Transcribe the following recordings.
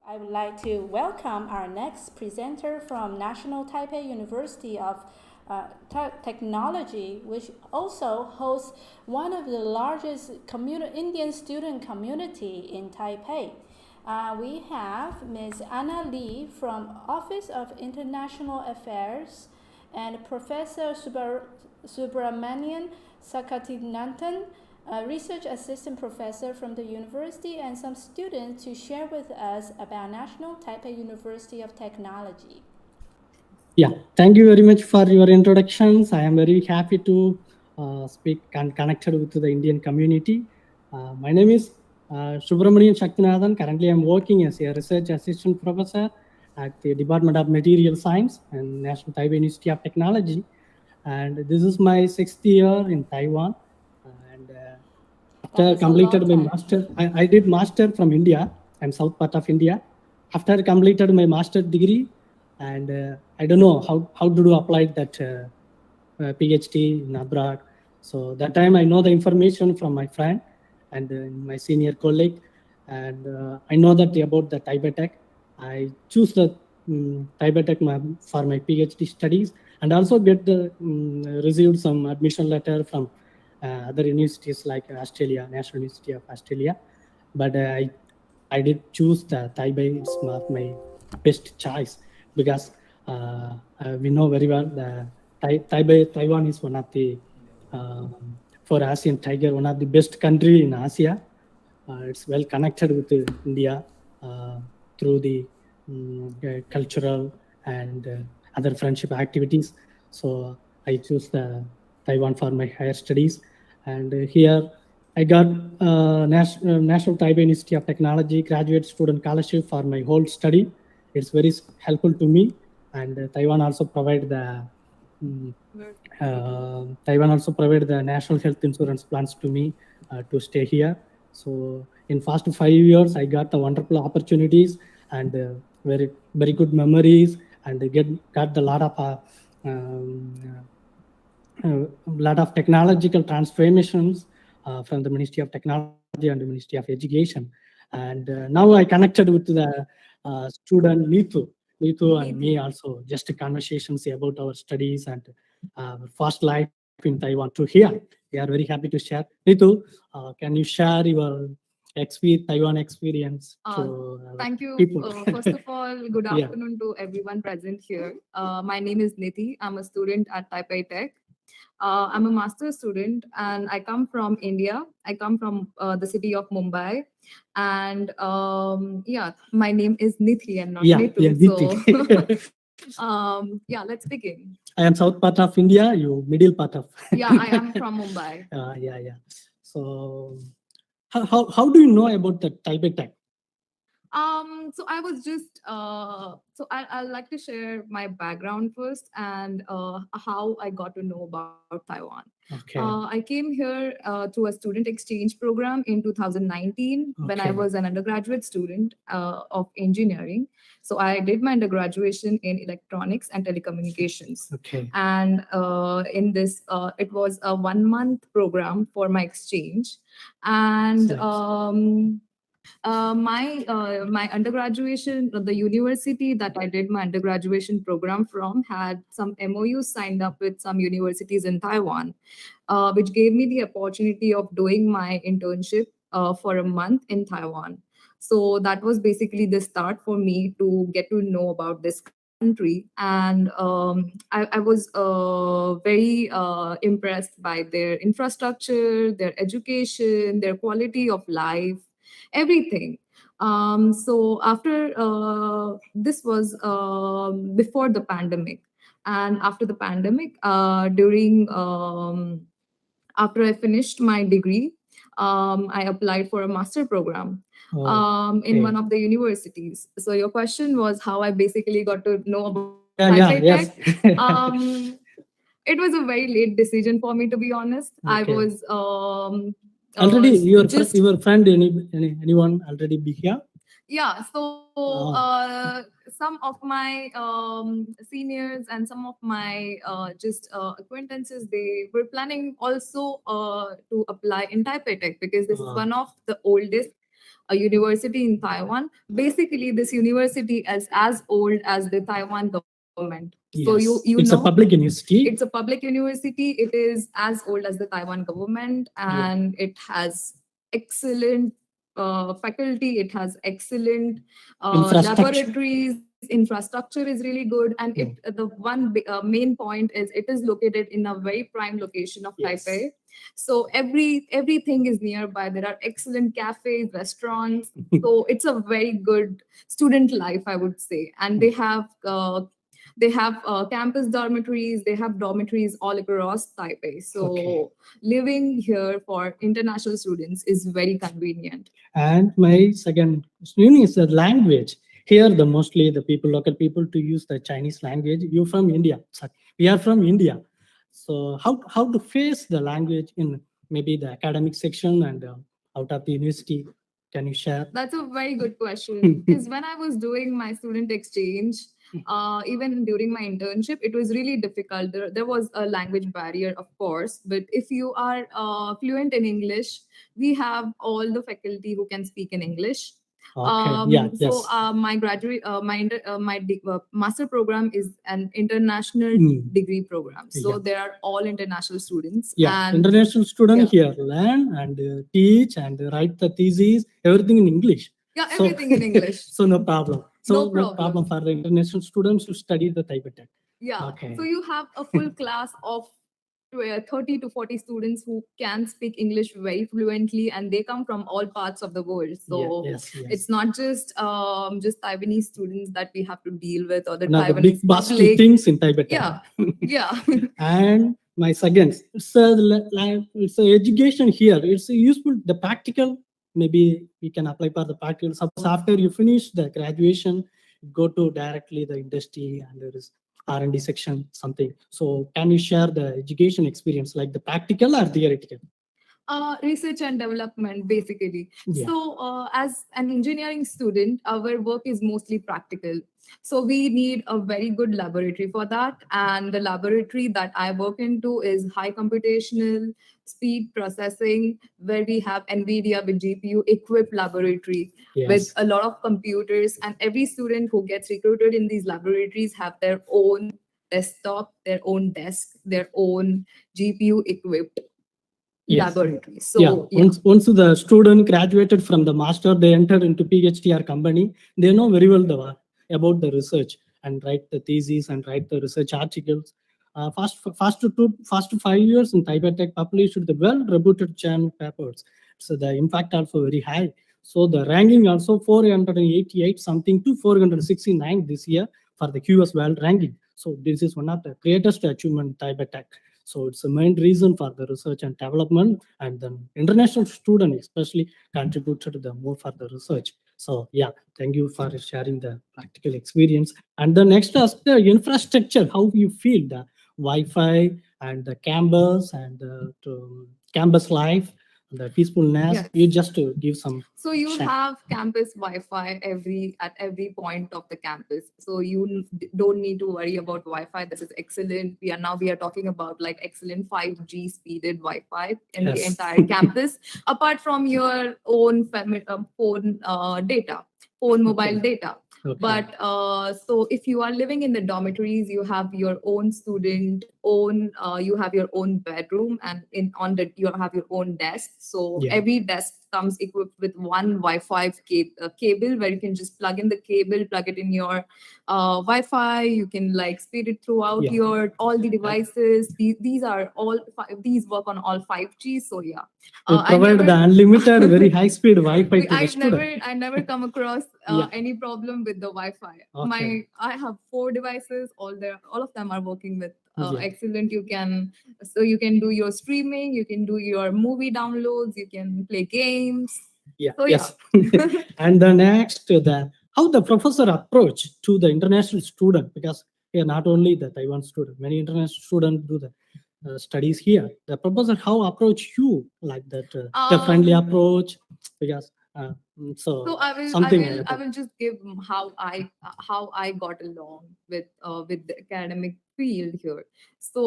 I would like to welcome our next presenter from National Taipei University of Technology, which also hosts one of the largest Indian student community in Taipei. We have Ms. Anna Lee from Office of International Affairs and Professor Subramanian Sakthinathan, a research assistant professor from the university, and some students to share with us about National Taipei University of Technology. Yeah, thank you very much for your introductions. I am very happy to speak and connected with the Indian community. My name is Subramanian Sakthinathan. Currently, I am working as a research assistant professor at the Department of Material Science and National Taipei University of Technology. And this is my 6th year in Taiwan. And after completed my master, I did master from India. I'm south part of India. After completed my master degree, and I don't know how to do apply that PhD in abroad. So that time I know the information from my friend and my senior colleague, and I know that about the Taipei Tech. I choose the Taipei Tech for my PhD studies, and also received some admission letter from other universities like Australia, National University of Australia. But I did choose the Taipei. It's my best choice because we know very well the Taiwan is one of the for Asian tiger, one of the best country in Asia. It's well connected with India through the cultural and other friendship activities. So I choose the Taiwan for my higher studies, and here I got National Taipei Institute of Technology graduate student scholarship for my whole study. It's very helpful to me, and Taiwan also provide the national health insurance plans to me to stay here. So in past 5 years, I got the wonderful opportunities and very good memories, and got the lot of technological transformations from the Ministry of Technology and the Ministry of Education. And now I connected with the student Nidhi and me also, just conversations about our studies and first life in Taiwan to here. We are very happy to share. Nidhi, can you share your Taiwan experience to Thank you. people? First of all, good Yeah. afternoon to everyone present here. My name is Nidhi. I'm a student at Taipei Tech. I'm a master's student and I come from India. I come from the city of Mumbai. And yeah, my name is Nidhi and not Nitu. Nidhi. So yeah, let's begin. I am south part of India, you middle part of. Yeah, I am from Mumbai. Yeah. So how do you know about the Taipei Tech? So I was just so I'll like to share my background first and how I got to know about Taiwan. Okay. I came here through a student exchange program in 2019 when I Okay. was an undergraduate student of engineering. So I did my undergraduation in electronics and telecommunications. Okay. And in this, it was a 1 month program for my exchange, and Nice. my undergraduation, the university that I did my undergraduation program from had some MOUs signed up with some universities in Taiwan, which gave me the opportunity of doing my internship for a month in Taiwan. So that was basically the start for me to get to know about this country. And I was very impressed by their infrastructure, their education, their quality of life, everything. So after this was before the pandemic, and after the pandemic, during after I finished my degree, I applied for a master program in one of the universities. So your question was how I basically got to know about Taipei Tech. Yes. It was a very late decision for me, to be honest. I Okay. was Already just your friend anyone already be here? yeah. So Oh. some of my seniors and some of my just acquaintances, they were planning also to apply in Taipei Tech because this is one of the oldest a university in Taiwan. Basically, this university is as old as the Taiwan government. So Yes. you It's know, a public university. it's a public university. It is as old as the Taiwan government, Yeah. and it has excellent faculty. It has excellent Infrastructure. laboratories. Infrastructure is really good, and the one main point is it is located in a very prime location of Yes. Taipei. So everything is nearby. There are excellent cafes, restaurants. So it's a very good student life, I would say. And they have campus dormitories. They have dormitories all across Taipei. So Okay. living here for international students is very convenient. And my second question is the language. Here, the local people to use the Chinese language. You're from India. Sorry, we are from India. So how to face the language in maybe the academic section and out of the university? Can you share? That's a very good question. Because when I was doing my student exchange, even during my internship, it was really difficult. There was a language barrier, of course. But if you are fluent in English, we have all the faculty who can speak in English. Okay. Yeah. So Yes. my graduate, master program is an international degree program. So Yeah. there are all international students. Yeah, And international student yeah. here learn and teach and write the thesis, everything in English. Yeah, So- everything in English. So no problem. So No no problem. problem for the international students to study the Taipei Tech. Yeah. Okay. So you have a full class of 30 to 40 students who can speak English very fluently, and they come from all parts of the world. So yes, yes. it's not just Taiwanese students that we have to deal with, or the One of the Taiwanese big basket public. things in Taipei Tech. Yeah. Yeah. And my second, it's a education here. It's useful. The practical, maybe we can apply for the practical. Suppose after you finish the graduation, go to directly the industry and there is R&D section, something. So can you share the education experience, like the practical or theoretical? Research and development, basically. Yeah. So as an engineering student, our work is mostly practical. So we need a very good laboratory for that. And the laboratory that I work into is high computational speed processing, where we have NVIDIA with GPU equipped laboratory with Yes. a lot of computers. And every student who gets recruited in these laboratories have their own desktop, their own desk, their own GPU equipped Yes. laboratory. So Yeah. Once the student graduated from the master, they entered into PhD or company. They know very well about the research and write the thesis and write the research articles. Fast to 5 years in Taipei Tech published the well-reputed journal papers. So the impact also very high. So the ranking also 488 something to 469 this year for the QS World ranking. So this is one of the greatest achievement in Taipei Tech. So it's the main reason for the research and development, and then international student especially contributed the more for the research. So yeah, thank you for sharing the practical experience. And the next is the infrastructure. How you feel the Wi-Fi and the campus and the campus life, the peacefulness. Yes. You just to give some. So you Sure. have campus Wi-Fi at every point of the campus. So you don't need to worry about Wi-Fi. This is excellent. We are talking about like excellent 5G speeded Wi-Fi in the Yes. entire campus, apart from your own phone data, phone mobile data. Okay. But so if you are living in the dormitories, you have your own you have your own bedroom, and you have your own desk. So Yeah. every desk comes equipped with one Wi-Fi cable, where you can just plug in the cable, plug it in your Wi-Fi. You can like speed it throughout Yeah. all the devices. These work on all 5G. So yeah. We I provide never- the unlimited, very high speed Wi-Fi to the student. I never come across Yeah. any problem with the Wi-Fi. Okay. I have 4 devices. All of them are working with Yeah. excellent. You can do your streaming, you can do your movie downloads, you can play games. Yeah. So Yes. And the next, how the professor approach to the international student, because here not only the Taiwan student, many international students do the studies here. The professor how approach you like that, the friendly approach, because So something I will just give how I got along with the academic field here. So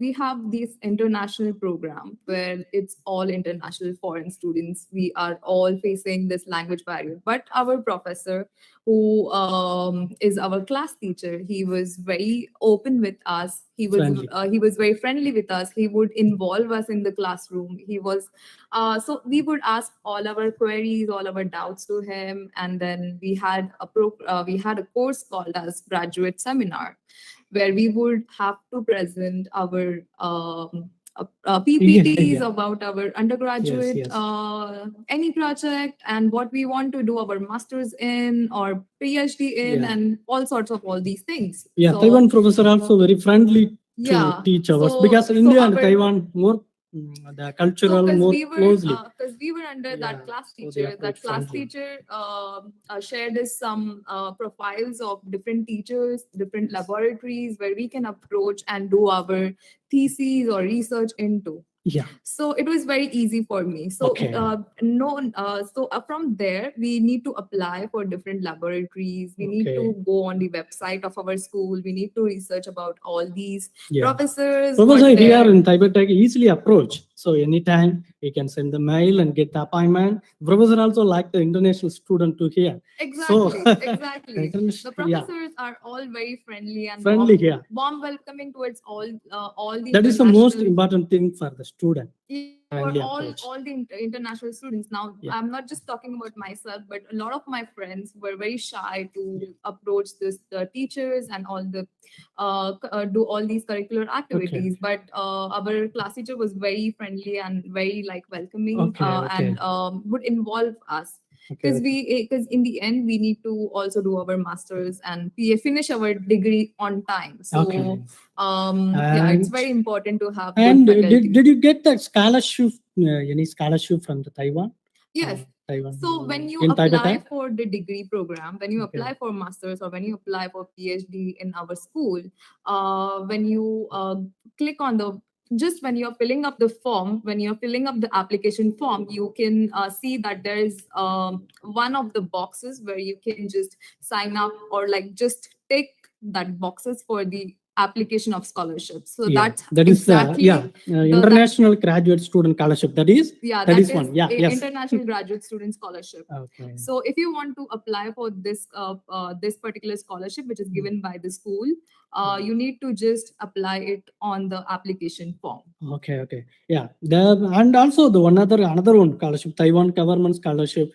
we have this international program where it's all international foreign students. We are all facing this language barrier. But our professor, who is our class teacher, he was very open with us. Friendly. He was very friendly with us. He would involve us in the classroom. He was so we would ask all our queries, all our doubts to him, and then we had a course called as graduate seminar, where we would have to present our PPTs Yeah. about our undergraduate Yes. any project and what we want to do our masters in or PhD in, Yeah. and all these things. Yeah, So, Taiwan professor also very friendly to yeah, teach us so- because so India and our- Taiwan more the cultural more closely. Because we were under Yeah, that class so they teacher. are That quite class friendly. teacher shared us some profiles of different teachers, different laboratories where we can approach and do our theses or research into. Yeah. So it was very easy for me. So Okay. from there we need to apply for different laboratories. We need Okay. to go on the website of our school. We need to research about all these Yeah. professors. Professor what here their- in Taipei Tech easily approach. So anytime we can send the mail and get the appointment. Professor also like the international student to hear. Exactly, So, exactly. The yeah, professors are all very friendly and friendly here. warm welcoming towards all the That is the most international- important thing for the student. for friendly all approach. the international students. Now, Yeah. I'm not just talking about myself, but a lot of my friends were very shy to approach the teachers and all the do all these curricular activities. But our class teacher was very friendly and very like welcoming, Okay. and would involve us. Okay. Because in the end we need to also do our masters and finish our degree on time. So Okay. yeah, it's And- very important to have good And faculty. did you get that scholarship? Any scholarship from the Taiwan? Yes. Taiwan. So when you in Taipei apply Tech? for the degree program, when you Okay. apply for masters or when you apply for PhD in our school, when you click on when you're filling up the form, when you're filling up the application form, you can see that there is one of the boxes where you can just sign up or like just tick that boxes for the application of scholarships. So Yeah, that's that is exactly international graduate student scholarship. That is one. Yeah, yes. international graduate student scholarship. Okay. So if you want to apply for this this particular scholarship, which is given by the school, you need to just apply it on the application form. Okay. Yeah. And also the another one scholarship, Taiwan government scholarship.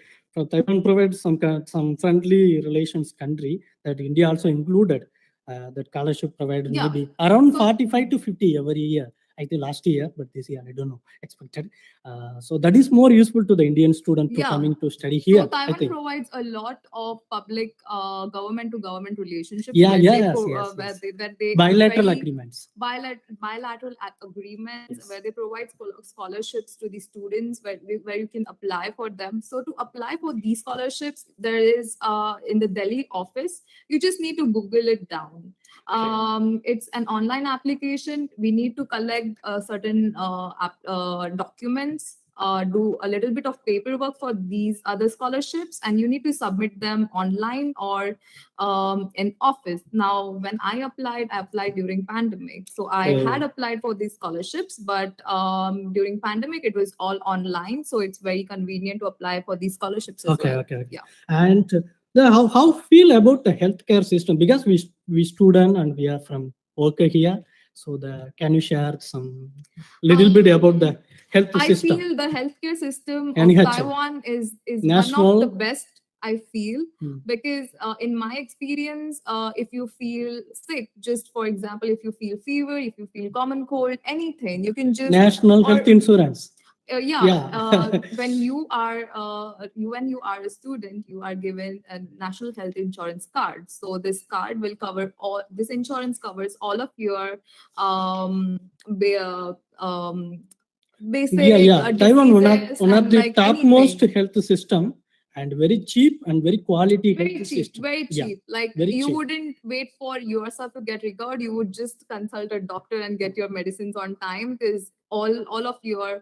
Taiwan provides some friendly relations country that India also included. That scholarship provided Yeah. maybe around So- 45 to 50 every year. I think last year, but this year I don't know. Expected. So that is more useful to the Indian student to Yeah. coming to study here. So I Taiwan think. provides a lot of public government to government relationships. Yeah, where yes, they yes. where they Bilateral very- agreements. bilateral agreements Yes. where they provide scholarships to the students where you can apply for them. So to apply for these scholarships, there is in the Delhi office, you just need to Google it down. It's an online application. We need to collect certain documents, do a little bit of paperwork for these other scholarships, and you need to submit them online or in office. Now, when I applied during pandemic. So I Oh. had applied for these scholarships, but during pandemic, it was all online. So it's very convenient to apply for these scholarships as well. Okay. Yeah. And how feel about the healthcare system? Because we student and we are from worker here. So can you share some little bit about the health I system? feel the healthcare system of NTUT. Taiwan is one National- of the best, I feel, Hmm. because in my experience, if you feel sick, just for example, if you feel fever, if you feel common cold, anything, you can just National or- health insurance. Yeah. when you are a student, you are given a national health insurance card. So this card will cover all. This insurance covers all of your basic Taiwan diseases one of and the like topmost anything. health system and very cheap and very quality Very health cheap, system. very Yeah. cheap. Like very you cheap. wouldn't wait for yourself to get recovered. You would just consult a doctor and get your medicines on time, because all of your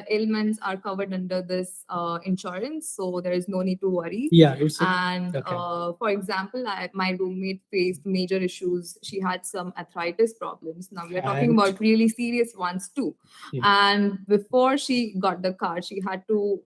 ailments are covered under this insurance, so there is no need to worry. Yeah, it's And okay. for example, my roommate faced major issues. She had some arthritis problems. Now we are talking And- about really serious ones too. Yeah. And before she got the card, she had to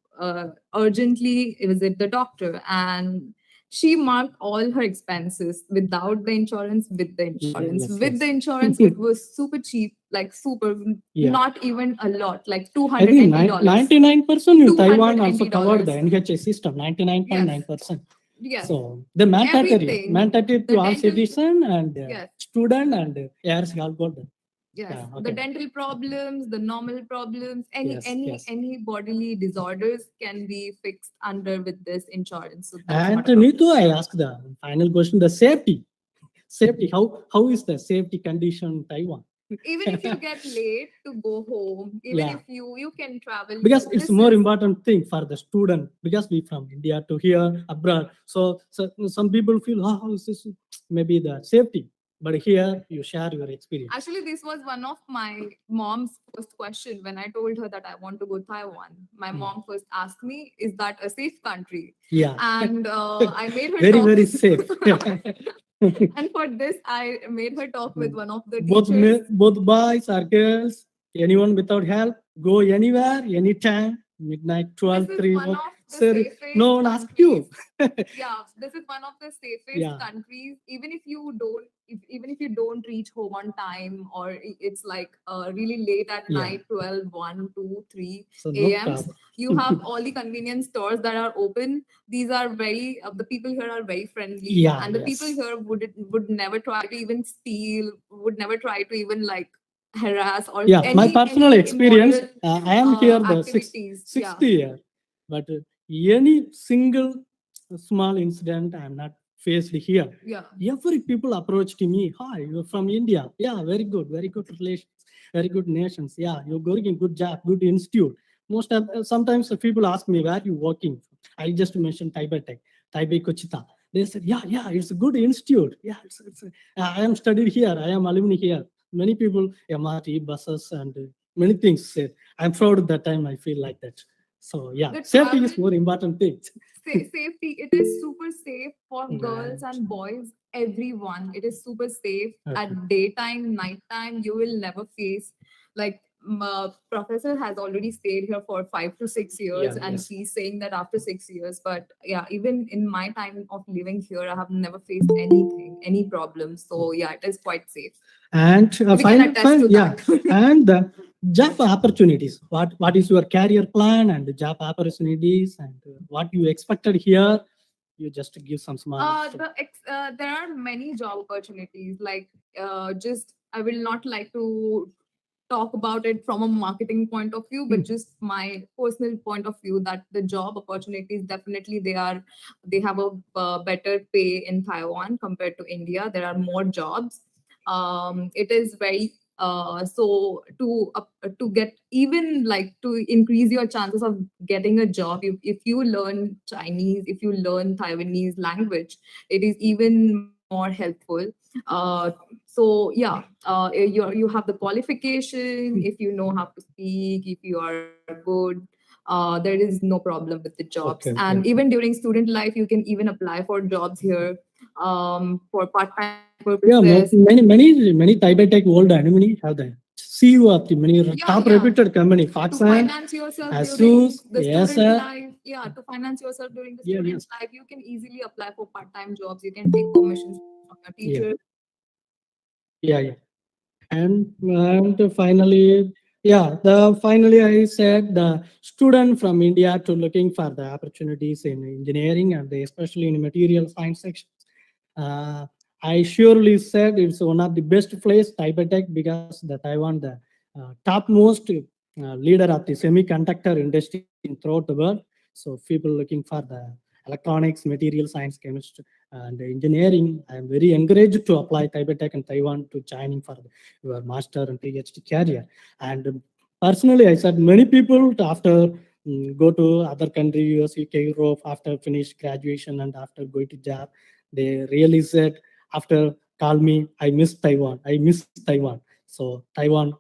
urgently visit the doctor, and she marked all her expenses without the insurance, with the insurance. Yes, with yes. the insurance, it was super cheap, like super, Yeah. not even a lot, like I think $280. 99% in Taiwan also covered the $280. NHS system, 99.9%. Yes. So the mandatory Everything. to The all dental- citizen and Yes. student and heirs all got that. Yes, Yeah, the okay. dental problems, the normal problems, Yes, yes. any bodily disorders can be fixed under with this insurance. So that's And not a problem. Neetu, I ask the final question: the safety. How is the safety condition in Taiwan? Even if you get late to go home, even Yeah. if you can travel, Because here, it's this more is- important thing for the student, because we from India to here abroad. So some people feel, oh, this is maybe the safety, but here you share your experience. Actually, this was one of my mom's first question when I told her that I want to go Taiwan. My mom first asked me, "Is that a safe country?" Yeah. And I made her Very talk. very safe. And for this, I made her talk with one of the both teachers. both boys or girls, anyone without help, go anywhere, anytime, midnight, 12, This is 3. one of the Sir, safest no one ask you. Yeah, this is one of the safest Yeah. countries. Even if you don't, even if you don't reach home on time, or it's like really late at Yeah. night, 12, 1, 2, 3 So no a.m. problem. You have all the convenience stores that are open. These are very the people here are very friendly. Yeah, And the yes. people here would never try to even steal, would never try to even like harass or Yeah, my personal any experience, immoral, I am here the activities. sixth year, but any single small incident I am not faced here. Yeah. Every people approached me, hi, you're from India. Yeah, very good relations, very good nations. Yeah, you're going in good job, good institute. Most of sometimes the people ask me, where you working? I just mentioned Taipei Tech, Taipei Kochita. They said, yeah, it's a good institute. Yeah, I am studied here. I am alumni here. Many people, MRT, buses, and many things said. I'm proud at that time. I feel like that. So yeah, The safety is travel- more important thing. Safety, it is super safe for Right. girls and boys, everyone. It is super safe Okay. at daytime, nighttime. You will never face like professor has already stayed here for 5 to 6 years, Yeah, and yes. she's saying that after 6 years. But yeah, even in my time of living here, I have never faced anything, any problems. So yeah, it is quite safe. And We can attest to yeah, that. and the job opportunities. What is your career plan and the job opportunities, and what you expected here? You just give some small. There are many job opportunities. Like, just I will not like to talk about it from a marketing point of view, but just my personal point of view, that the job opportunities definitely they have a better pay in Taiwan compared to India. There are more jobs. It is very so to get even like to increase your chances of getting a job, if you learn Chinese, if you learn Taiwanese language, it is even more helpful. So yeah, you have the qualification. If you know how to speak, if you are good, there is no problem with the jobs. Okay, And okay. even during student life, you can even apply for jobs here for part-time Yeah, purposes. many Taipei Tech old alumni have the CEO of the many top Yeah. reputed company, To Foxconn, finance yourself Asus, during the yes, student sir. life, to finance yourself during the Yeah, student life, you can easily apply for part-time jobs. You can take commissions from your teacher. Yeah. And finally, finally I said the student from India to looking for the opportunities in engineering and especially in material science sections. I surely said it's one of the best place, Taipei Tech, because the Taiwan, the topmost leader of the semiconductor industry throughout the world. So people looking for the electronics, material science, chemistry, and engineering. I am very encouraged to apply Taipei Tech and Taiwan to joining for your master and PhD career. And personally, I said many people after go to other country, US, UK, Europe, after finish graduation and after going to job, they really said after call me, I miss Taiwan. So Taiwan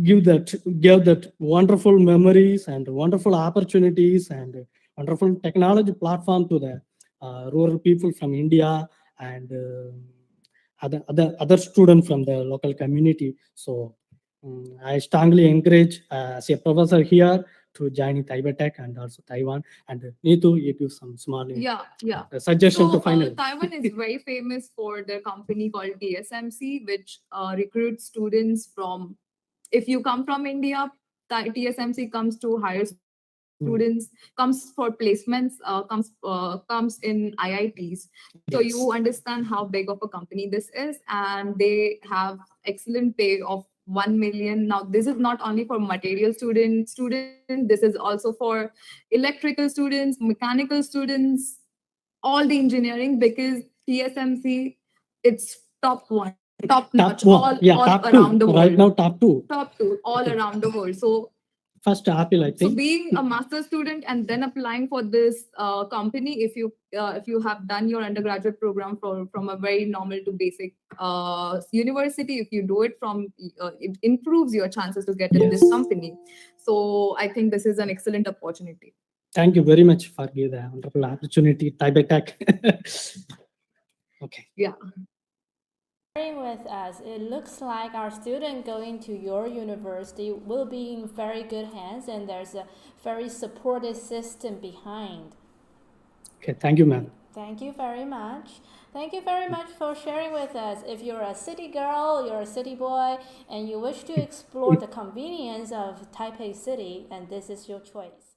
gave that wonderful memories and wonderful opportunities and wonderful technology platform to the rural people from India and other students from the local community. So I strongly encourage as a professor here to join Taipei Tech and also Taiwan. And Neetu, you give some small Yeah. suggestion So to final. Taiwan is very famous for their company called TSMC, which recruits students from. If you come from India, TSMC comes to hire students, comes for placements, comes in IITs. So Yes. you understand how big of a company this is, and they have excellent pay of 1 million. Now, this is not only for material student, this is also for electrical students, mechanical students, all the engineering, because TSMC, it's top one, top notch, one. Yeah, all top around two. the world. Right now, top two. Top two, all Okay. around the world. So First Apple, I so think. being a master student and then applying for this company, if you have done your undergraduate program from a very normal to basic university, if you do it from, it improves your chances to get in this Yes. company. So I think this is an excellent opportunity. Thank you very much for giving the wonderful opportunity, Taipei Tech. Okay. Yeah. Sharing with us, it looks like our student going to your university will be in very good hands, and there's a very supportive system behind. Okay. Thank you, ma'am. Thank you very much. Thank you very much for sharing with us. If you're a city girl, you're a city boy, and you wish to explore the convenience of Taipei City, and this is your choice.